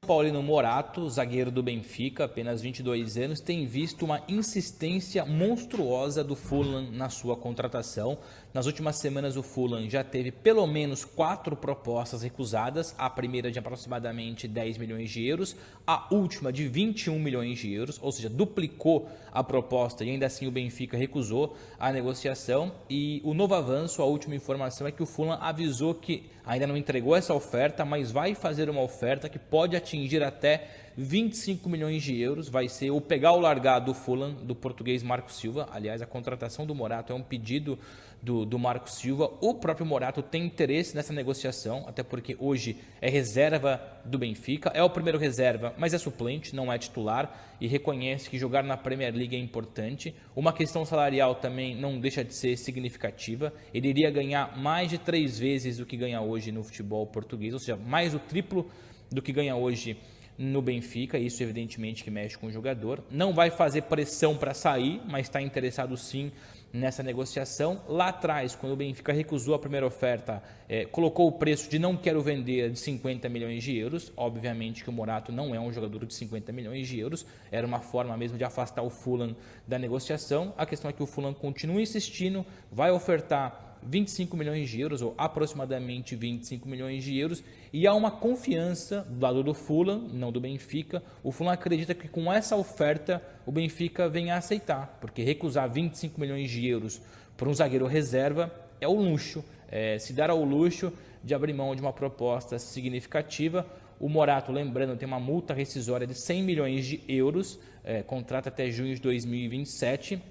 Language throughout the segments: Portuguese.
Paulino Morato, zagueiro do Benfica, apenas 22 anos, tem visto uma insistência monstruosa do Fulham na sua contratação. Nas últimas semanas, o Fulham já teve pelo menos 4 propostas recusadas, a primeira de aproximadamente 10 milhões de euros, a última de 21 milhões de euros, ou seja, duplicou a proposta e ainda assim o Benfica recusou a negociação. E o novo avanço, a última informação é que o Fulham avisou que ainda não entregou essa oferta, mas vai fazer uma oferta que pode atingir até 25 milhões de euros. Vai ser o pegar ou largar do Fulham, do português Marco Silva. Aliás, a contratação do Morato é um pedido do Marco Silva. O próprio Morato tem interesse nessa negociação, até porque hoje é reserva do Benfica. É o primeiro reserva, mas é suplente, não é titular, e reconhece que jogar na Premier League é importante. Uma questão salarial também não deixa de ser significativa. Ele iria ganhar mais de 3 vezes o que ganha hoje no futebol português, ou seja, mais o triplo do que ganha hoje no Benfica. Isso evidentemente que mexe com o jogador. Não vai fazer pressão para sair, mas está interessado sim nessa negociação. Lá atrás, quando o Benfica recusou a primeira oferta, colocou o preço de não quero vender de 50 milhões de euros. Obviamente que o Morato não é um jogador de 50 milhões de euros. Era uma forma mesmo de afastar o Fulham da negociação. A questão é que o Fulham continua insistindo, vai ofertar 25 milhões de euros, ou aproximadamente 25 milhões de euros, e há uma confiança do lado do Fulham, não do Benfica. O Fulham acredita que com essa oferta o Benfica venha a aceitar, porque recusar 25 milhões de euros por um zagueiro reserva é o luxo, se dar ao luxo de abrir mão de uma proposta significativa. O Morato, lembrando, tem uma multa rescisória de 100 milhões de euros, contrato até junho de 2027.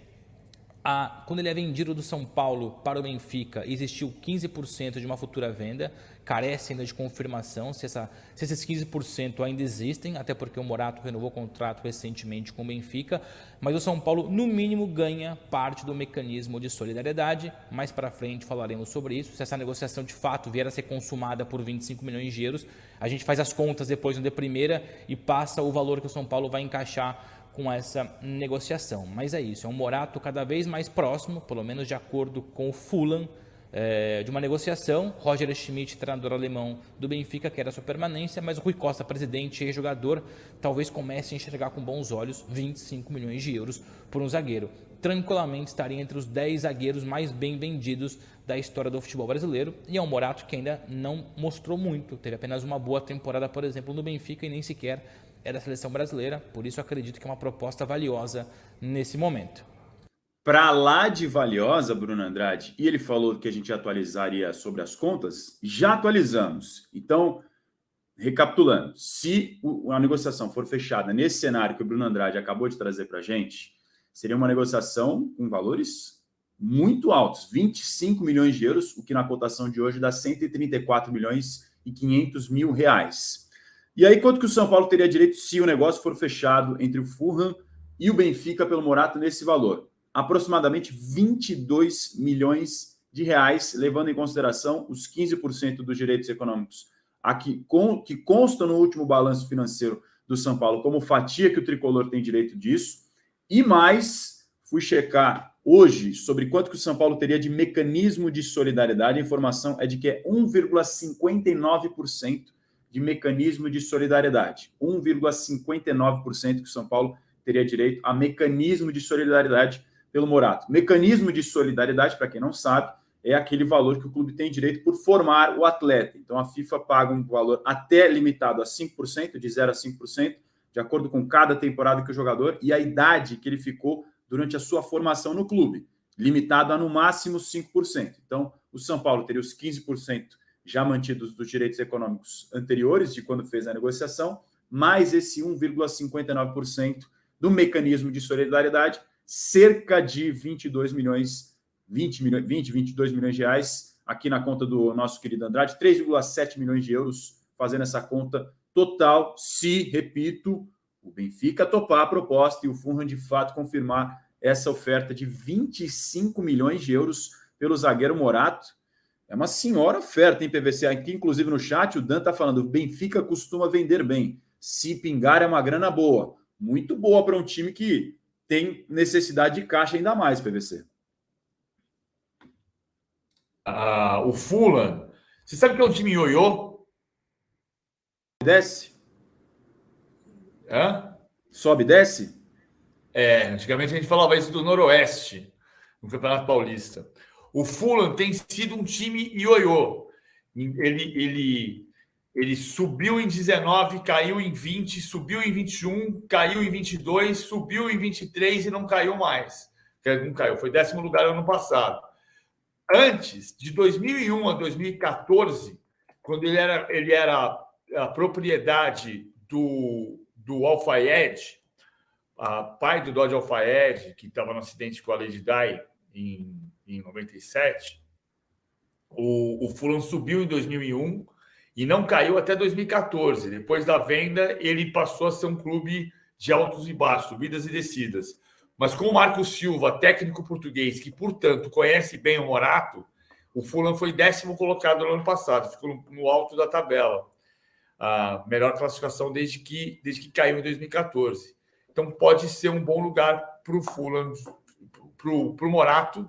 Quando ele é vendido do São Paulo para o Benfica, existiu 15% de uma futura venda, carece ainda de confirmação se esses 15% ainda existem, até porque o Morato renovou o contrato recentemente com o Benfica, mas o São Paulo, no mínimo, ganha parte do mecanismo de solidariedade. Mais para frente falaremos sobre isso. Se essa negociação de fato vier a ser consumada por 25 milhões de euros, a gente faz as contas depois no de primeira e passa o valor que o São Paulo vai encaixar com essa negociação. Mas é isso, é um Morato cada vez mais próximo, pelo menos de acordo com o Fulham, de uma negociação. Roger Schmidt, treinador alemão do Benfica, quer a sua permanência, mas o Rui Costa, presidente e jogador, talvez comece a enxergar com bons olhos 25 milhões de euros por um zagueiro. Tranquilamente estaria entre os 10 zagueiros mais bem vendidos da história do futebol brasileiro, e é um Morato que ainda não mostrou muito, teve apenas uma boa temporada, por exemplo, no Benfica, e nem sequer é da seleção brasileira. Por isso acredito que é uma proposta valiosa nesse momento. Para lá de valiosa, Bruno Andrade, e ele falou que a gente atualizaria sobre as contas, já atualizamos. Então, recapitulando, se a negociação for fechada nesse cenário que o Bruno Andrade acabou de trazer para a gente, seria uma negociação com valores muito altos, 25 milhões de euros, o que na cotação de hoje dá 134 milhões e 500 mil reais. E aí, quanto que o São Paulo teria direito se o negócio for fechado entre o Fulham e o Benfica pelo Morato nesse valor? Aproximadamente 22 milhões de reais, levando em consideração os 15% dos direitos econômicos que constam no último balanço financeiro do São Paulo como fatia que o tricolor tem direito disso. E mais, fui checar hoje sobre quanto que o São Paulo teria de mecanismo de solidariedade. A informação é de que é 1,59% de mecanismo de solidariedade. 1,59% que o São Paulo teria direito a mecanismo de solidariedade pelo Morato. Mecanismo de solidariedade, para quem não sabe, é aquele valor que o clube tem direito por formar o atleta. Então, a FIFA paga um valor até limitado a 5%, de 0 a 5%, de acordo com cada temporada que o jogador e a idade que ele ficou durante a sua formação no clube, limitado a no máximo 5%. Então, o São Paulo teria os 15% já mantidos dos direitos econômicos anteriores, de quando fez a negociação, mais esse 1,59% do mecanismo de solidariedade, cerca de 22 milhões de reais, aqui na conta do nosso querido Andrade, 3,7 milhões de euros, fazendo essa conta total, se, repito, o Benfica topar a proposta e o Fulham de fato confirmar essa oferta de 25 milhões de euros pelo zagueiro Morato. É uma senhora oferta, hein, PVC? Aqui, inclusive, no chat, o Dan está falando, o Benfica costuma vender bem. Se pingar, é uma grana boa. Muito boa para um time que tem necessidade de caixa ainda mais, PVC. O Fulham, você sabe que é um time ioiô? Desce? Hã? Sobe e desce? Antigamente a gente falava isso do Noroeste, no Campeonato Paulista. O Fulham tem sido um time ioiô. Ele subiu em 19, caiu em 20, subiu em 21, caiu em 22, subiu em 23 e não caiu mais. Não caiu, foi 10º lugar ano passado. Antes, de 2001 a 2014, quando ele era a propriedade do Al-Fayed, pai do Dodge Al-Fayed, que estava no acidente com a Lady Di em 97, o Fulham subiu em 2001 e não caiu até 2014. Depois da venda, ele passou a ser um clube de altos e baixos, subidas e descidas. Mas com o Marco Silva, técnico português, que, portanto, conhece bem o Morato, o Fulham foi 10º colocado no ano passado, ficou no alto da tabela. A melhor classificação desde que caiu em 2014. Então, pode ser um bom lugar para o Fulham, para o Morato,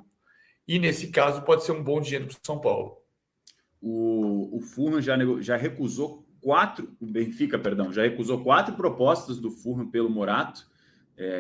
e, nesse caso, pode ser um bom dinheiro para o São Paulo. O Fulham já recusou o Benfica, já recusou 4 propostas do Fulham pelo Morato.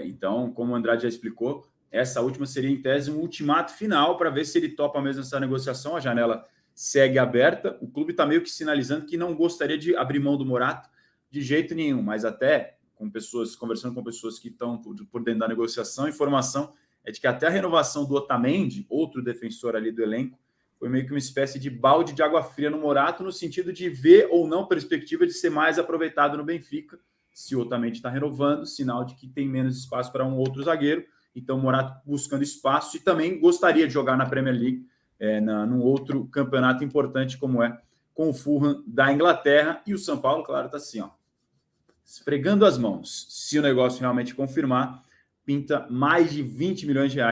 Então, como o Andrade já explicou, essa última seria, em tese, um ultimato final para ver se ele topa mesmo essa negociação. A janela segue aberta. O clube está meio que sinalizando que não gostaria de abrir mão do Morato de jeito nenhum, mas até conversando com pessoas que estão por dentro da negociação, a informação é de que até a renovação do Otamendi, outro defensor ali do elenco, foi meio que uma espécie de balde de água fria no Morato, no sentido de ver ou não perspectiva de ser mais aproveitado no Benfica. Se o Otamendi está renovando, sinal de que tem menos espaço para um outro zagueiro. Então, o Morato buscando espaço e também gostaria de jogar na Premier League, num outro campeonato importante como é com o Fulham da Inglaterra. E o São Paulo, claro, está assim, esfregando as mãos. Se o negócio realmente confirmar, pinta mais de 20 milhões de reais